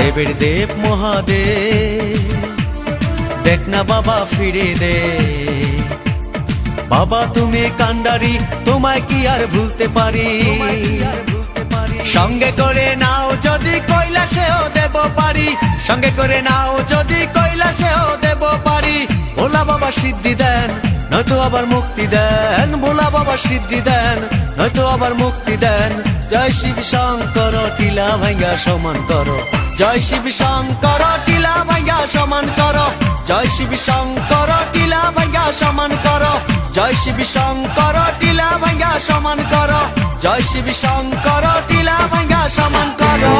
দেবের দেব মহাদেব, দেখ না বাবা ফিরে দে। বাবা তুমি কান্ডারি, তোমায় কি আর ভুলতে পারি। সঙ্গে করে নাও যদি কৈলাসেও দেব পারি, সঙ্গে করে নাও যদি কৈলাসেও দেব পারি। ভোলা বাবা সিদ্ধি দেন, নয়তো আবার মুক্তি দেন। ভোলা বাবা সিদ্ধি দেন, নয়তো আবার মুক্তি দেন। জয় শিব শঙ্কর, টিলা ভাঙ্গা সমান করো। জয় শিব শঙ্কর, টিলা ভাঙ্গা সমান করো। জয় শিব শঙ্কর, টিলা ভাঙ্গা সমান করো। জয় শিব শঙ্কর, টিলা ভাঙ্গা সমান করো। জয় শিব শঙ্কর, টিলা ভাঙ্গা সমান করো।